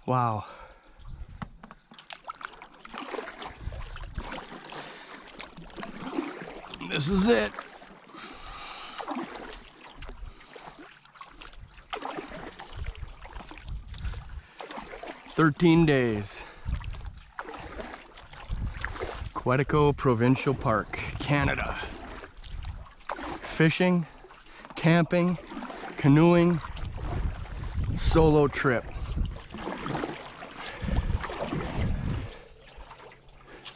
Wow. This is it. "13 days. Quetico Provincial Park, Canada. Fishing, camping, canoeing, solo trip.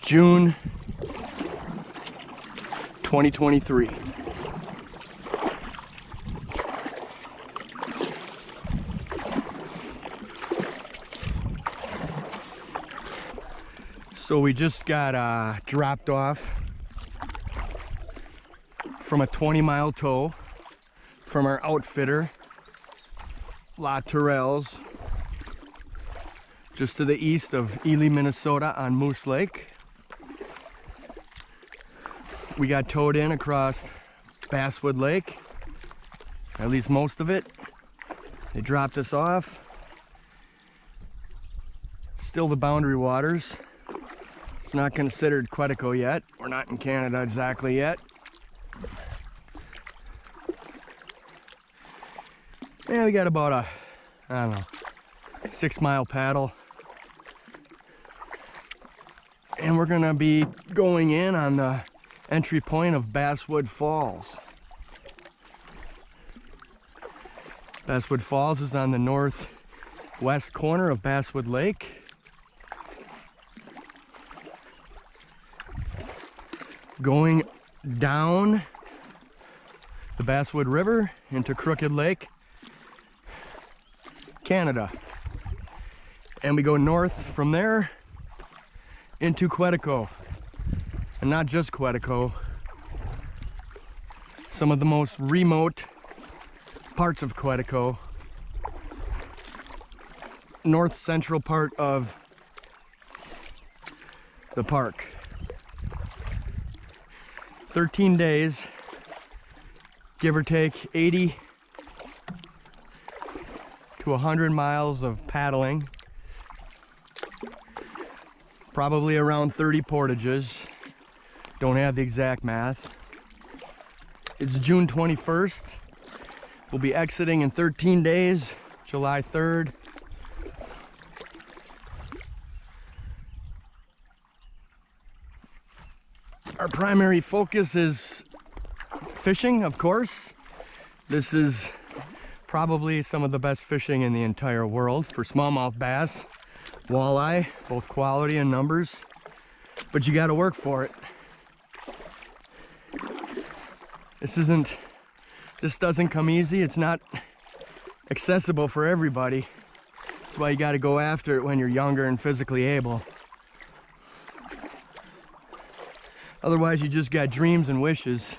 June 2023. So we just got dropped off from a 20-mile tow from our outfitter, Latourell's, just to the east of Ely, Minnesota on Moose Lake. We got towed in across Basswood Lake, at least most of it. They dropped us off. Still the boundary waters. It's not considered Quetico yet. We're not in Canada exactly yet. Yeah, we got about a, I don't know, 6-mile paddle. And we're gonna be going in on the entry point of Basswood Falls. Basswood Falls is on the northwest corner of Basswood Lake. Going down the Basswood River into Crooked Lake, Canada. And we go north from there into Quetico. And not just Quetico, some of the most remote parts of Quetico, north central part of the park. 13 days, give or take 80 to 100 miles of paddling, probably around 30 portages. Don't have the exact math. It's June 21st. We'll be exiting in 13 days, July 3rd. Our primary focus is fishing, of course. This is probably some of the best fishing in the entire world for smallmouth bass, walleye, both quality and numbers. But you got to work for it. This doesn't come easy. It's not accessible for everybody. That's why you got to go after it when you're younger and physically able. Otherwise, you just got dreams and wishes.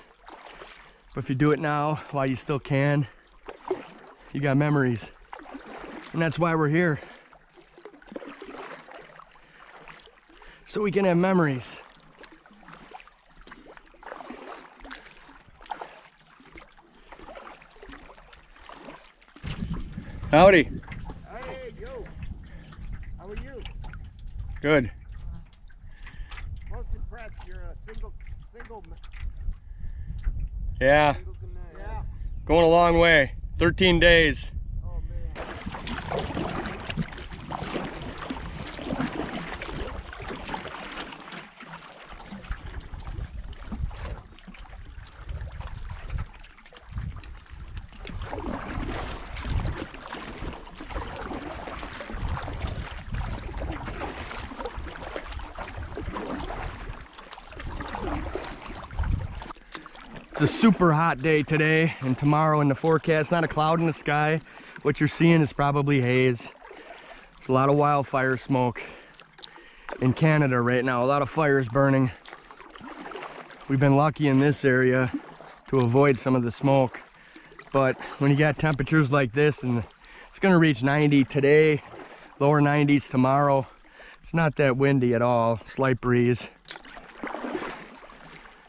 But if you do it now, while you still can, you got memories. And that's why we're here. So we can have memories. Howdy. Hey, yo. Good. Most impressed. You're a single. Yeah. Yeah. Going a long way. 13 days. Oh man. It's a super hot day today and tomorrow in the forecast. Not a cloud in the sky. What you're seeing is probably haze. There's a lot of wildfire smoke in Canada right now. A lot of fires burning. We've been lucky in this area to avoid some of the smoke. But when you got temperatures like this, and it's gonna reach 90 today, lower 90s tomorrow. It's not that windy at all, slight breeze.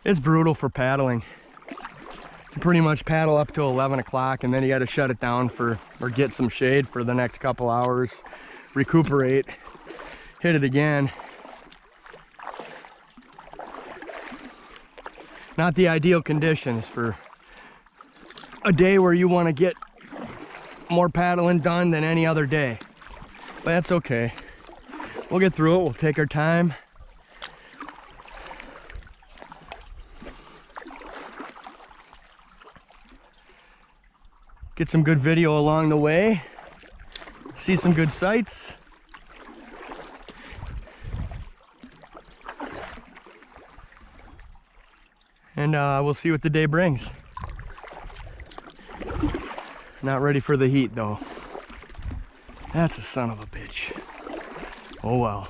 It's brutal for paddling. You pretty much paddle up till 11 o'clock and then you got to shut it down or get some shade for the next couple hours, recuperate, hit it again. Not the ideal conditions for a day where you want to get more paddling done than any other day, but that's okay. We'll get through it. We'll take our time. Get some good video along the way, see some good sights. And we'll see what the day brings. Not ready for the heat though. That's a son of a bitch. Oh well.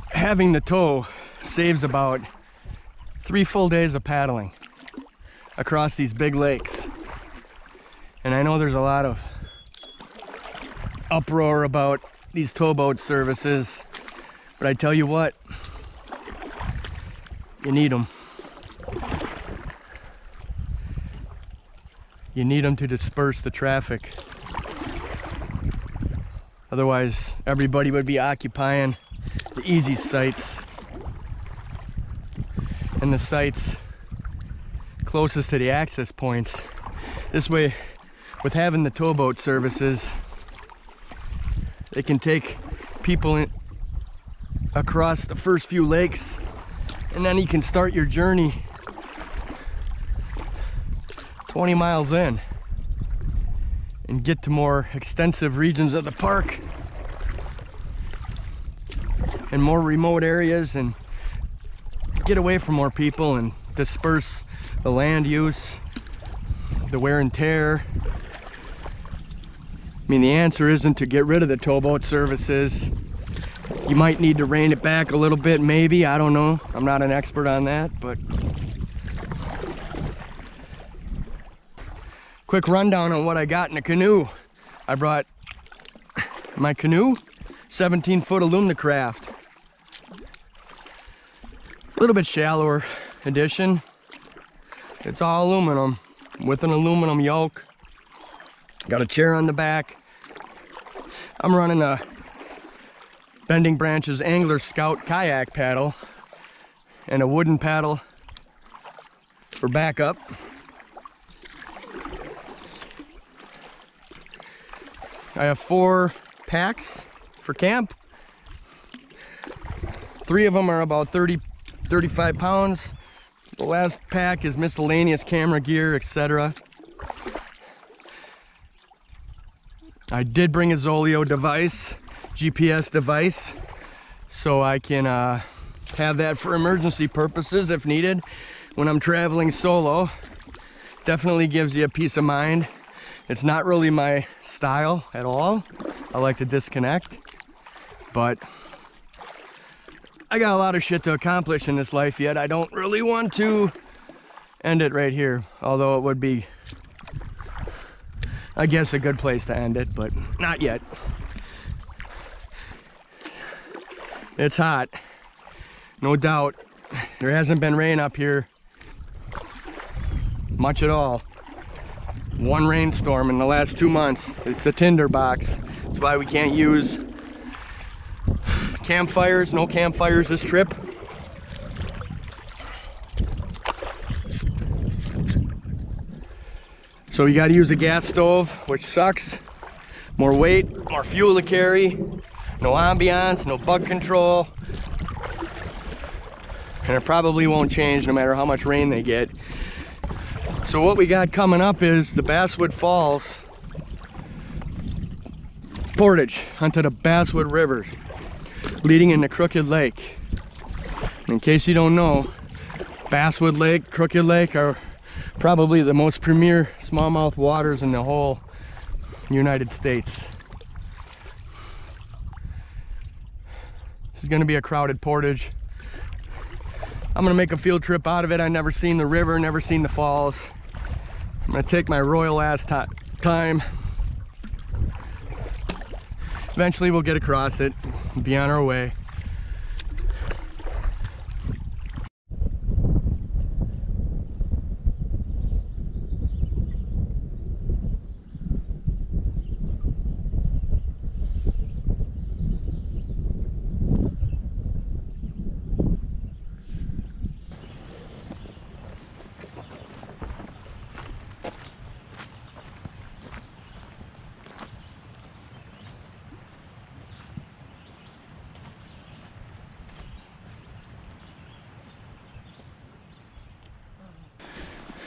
Having the tow saves about 3 full days of paddling across these big lakes. And I know there's a lot of uproar about these towboat services, but I tell you what, you need them. You need them to disperse the traffic. Otherwise, everybody would be occupying the easy sites and the sites closest to the access points. This way, with having the towboat services, they can take people across the first few lakes, and then you can start your journey 20 miles in and get to more extensive regions of the park and more remote areas and get away from more people and disperse the land use, the wear and tear. I mean, the answer isn't to get rid of the towboat services. You might need to rein it back a little bit, maybe, I don't know. I'm not an expert on that, but quick rundown on what I got in a canoe. I brought my canoe, 17-foot Alumnicraft. A little bit shallower edition. It's all aluminum with an aluminum yoke. Got a chair on the back. I'm running a Bending Branches Angler Scout kayak paddle and a wooden paddle for backup. I have 4 packs for camp. 3 of them are about 35 pounds. The last pack is miscellaneous camera gear, etc. I did bring a Zoleo device, GPS device, so I can have that for emergency purposes if needed when I'm traveling solo. Definitely gives you a peace of mind. It's not really my style at all. I like to disconnect, but I got a lot of shit to accomplish in this life yet. I don't really want to end it right here, although it would be, I guess, a good place to end it, but not yet. It's hot, no doubt. There hasn't been rain up here much at all. One rainstorm in the last 2 months. It's a tinderbox. That's why we can't use campfires. No campfires this trip. So you got to use a gas stove, which sucks. More weight, more fuel to carry. No ambiance, no bug control. And it probably won't change no matter how much rain they get. So what we got coming up is the Basswood Falls, Portage, onto the Basswood River, leading into Crooked Lake. In case you don't know, Basswood Lake, Crooked Lake are probably the most premier smallmouth waters in the whole United States. This is going to be a crowded portage. I'm going to make a field trip out of it. I've never seen the river, never seen the falls. I'm going to take my royal ass time. Eventually we'll get across it and be on our way.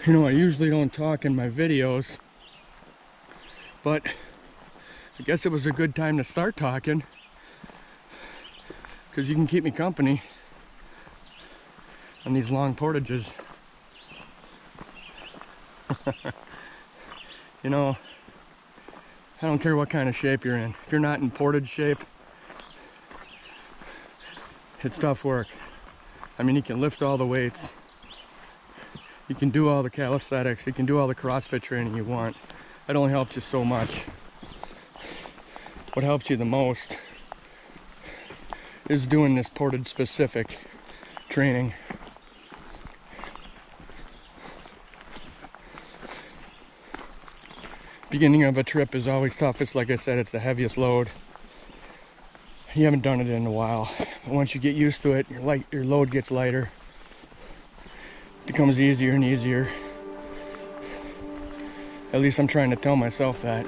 You know, I usually don't talk in my videos, but I guess it was a good time to start talking, because you can keep me company on these long portages. You know, I don't care what kind of shape you're in. If you're not in portage shape, it's tough work. I mean, you can lift all the weights. You can do all the calisthenics, you can do all the CrossFit training you want. It only helps you so much. What helps you the most is doing this portage specific training. Beginning of a trip is always toughest. Like I said, it's the heaviest load. You haven't done it in a while. But once you get used to it, your load gets lighter. Becomes easier and easier. At least I'm trying to tell myself that.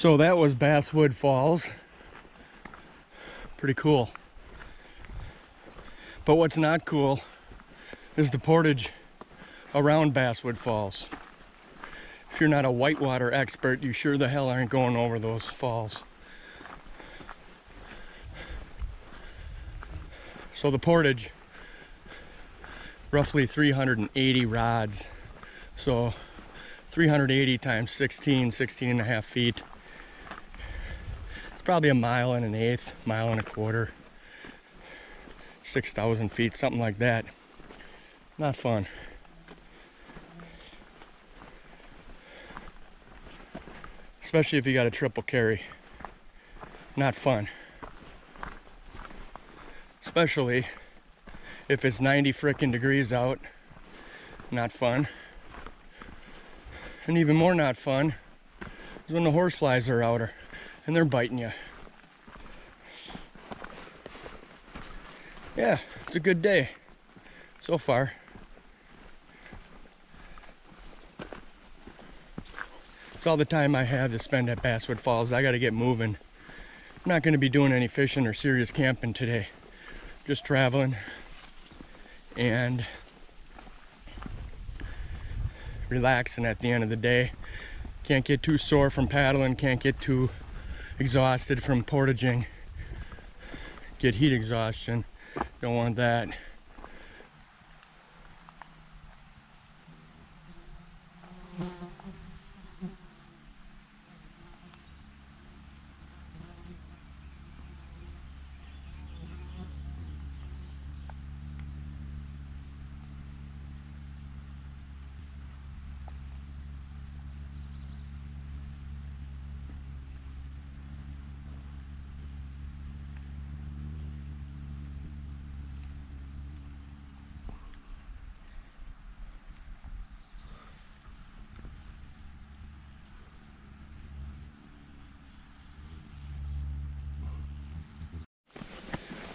So that was Basswood Falls. Pretty cool. But what's not cool is the portage around Basswood Falls. If you're not a whitewater expert, you sure the hell aren't going over those falls. So the portage, roughly 380 rods. So 380 times 16 and a half feet. It's probably a mile and an eighth, mile and a quarter. 6,000 feet, something like that. Not fun. Especially if you got a triple carry. Not fun. Especially if it's 90 frickin' degrees out. Not fun. And even more not fun is when the horseflies are out and they're biting you. Yeah, it's a good day so far. It's all the time I have to spend at Basswood Falls. I gotta get moving. I'm not gonna be doing any fishing or serious camping today. Just traveling and relaxing at the end of the day. Can't get too sore from paddling, can't get too exhausted from portaging. Get heat exhaustion, don't want that.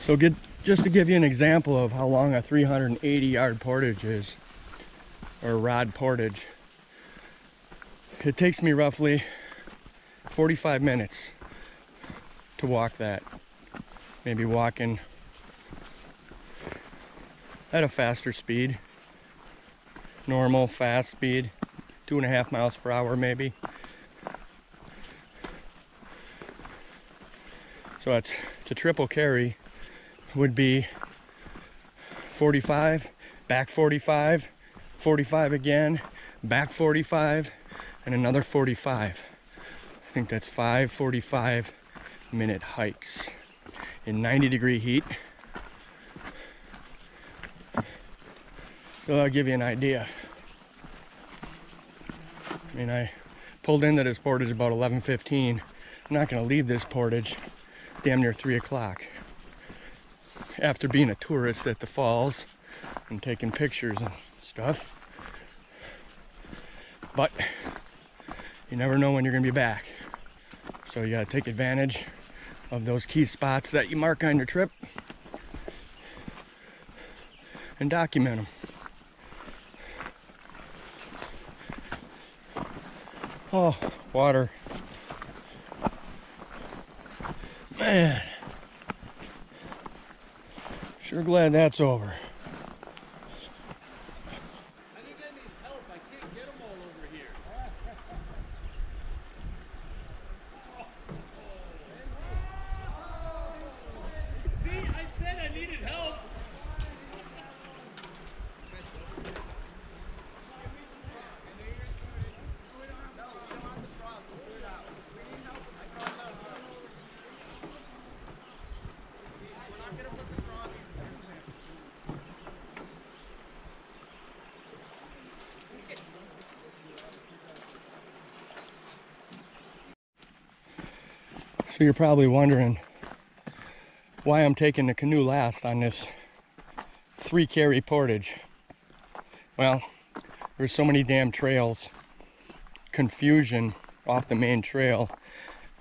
So just to give you an example of how long a 380 yard portage is, or rod portage, it takes me roughly 45 minutes to walk that. Maybe walking at a faster speed, normal fast speed, 2.5 miles per hour maybe. So it's to triple carry would be 45, back 45, 45 again, back 45, and another 45. I think that's 5 45-minute hikes in 90-degree heat. So that'll give you an idea. I mean, I pulled into this portage about 11:15. I'm not gonna leave this portage damn near 3 o'clock. After being a tourist at the falls and taking pictures and stuff. But you never know when you're gonna be back. So you gotta take advantage of those key spots that you mark on your trip and document them. Oh, water. Man. Sure glad that's over. I think I need help. I can't get them all over here. See, I said I needed help. So you're probably wondering why I'm taking the canoe last on this 3 carry portage. Well, there's so many damn trails, confusion off the main trail.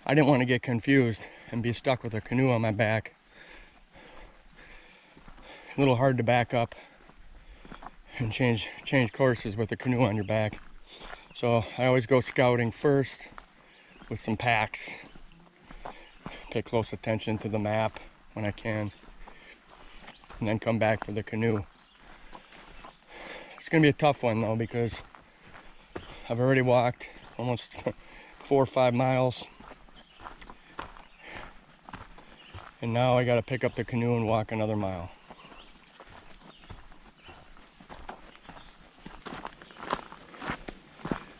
I didn't want to get confused and be stuck with a canoe on my back. A little hard to back up and change courses with a canoe on your back. So I always go scouting first, with some packs. Pay close attention to the map when I can, and then come back for the canoe. It's gonna be a tough one though, because I've already walked almost 4 or 5 miles, and now I gotta pick up the canoe and walk another mile.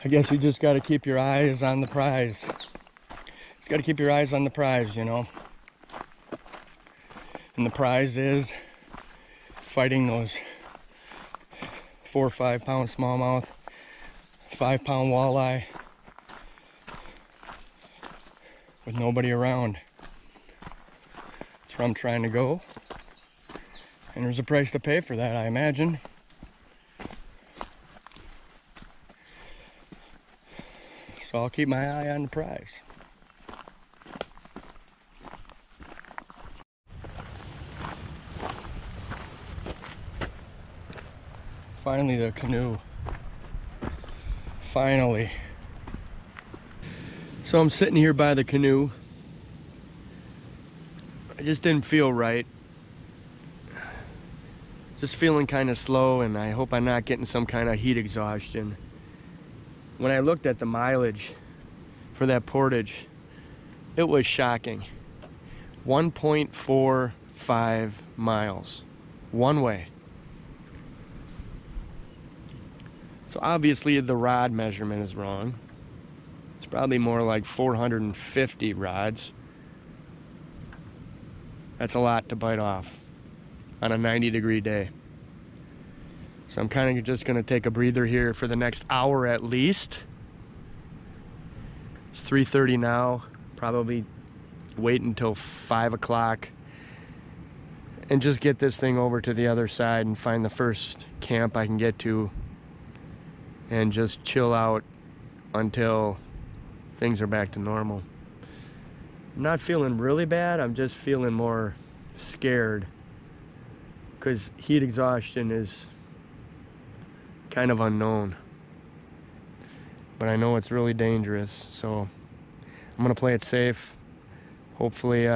I guess you just gotta keep your eyes on the prize. You gotta keep your eyes on the prize, you know. And the prize is fighting those 4 or 5 pound smallmouth, 5 pound walleye with nobody around. That's where I'm trying to go. And there's a price to pay for that, I imagine. So I'll keep my eye on the prize. Finally, the canoe. Finally. So I'm sitting here by the canoe. I just didn't feel right. Just feeling kind of slow, and I hope I'm not getting some kind of heat exhaustion. When I looked at the mileage for that Portage, it was shocking. 1.45 miles one way. So obviously the rod measurement is wrong. It's probably more like 450 rods. That's a lot to bite off on a 90-degree day. So I'm kind of just gonna take a breather here for the next hour at least. It's 3:30 now, probably wait until 5 o'clock and just get this thing over to the other side and find the first camp I can get to and just chill out until things are back to normal. I'm not feeling really bad, I'm just feeling more scared because heat exhaustion is kind of unknown. But I know it's really dangerous, so I'm gonna play it safe. Hopefully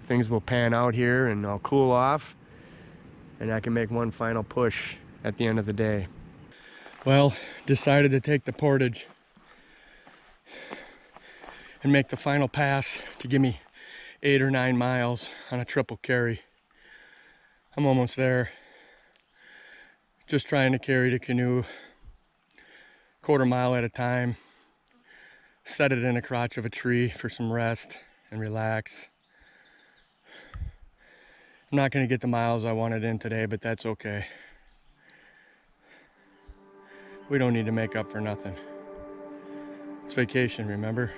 things will pan out here and I'll cool off and I can make one final push at the end of the day. Well, decided to take the Portage and make the final pass to give me 8 or 9 miles on a triple carry. I'm almost there. Just trying to carry the canoe 1/4 mile at a time. Set it in the crotch of a tree for some rest and relax. I'm not gonna get the miles I wanted in today, but that's okay. We don't need to make up for nothing. It's vacation, remember?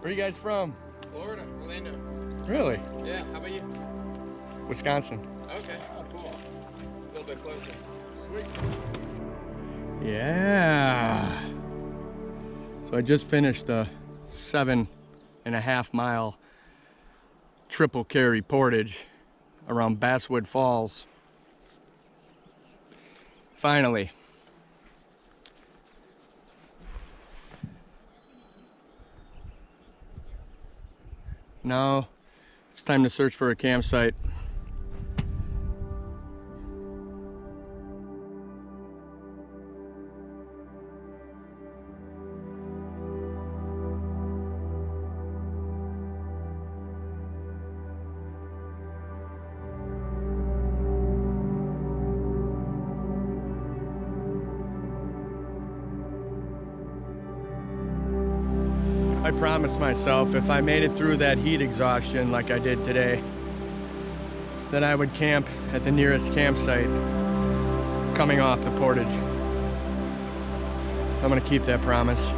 Where are you guys from? Florida, Orlando. Really? Yeah, how about you? Wisconsin. Okay, oh, cool. Built bit closer. Sweet. Yeah. So I just finished a 7.5 mile triple carry portage around Basswood Falls. Finally. Now it's time to search for a campsite. I promised myself if I made it through that heat exhaustion like I did today, then I would camp at the nearest campsite coming off the portage. I'm gonna keep that promise.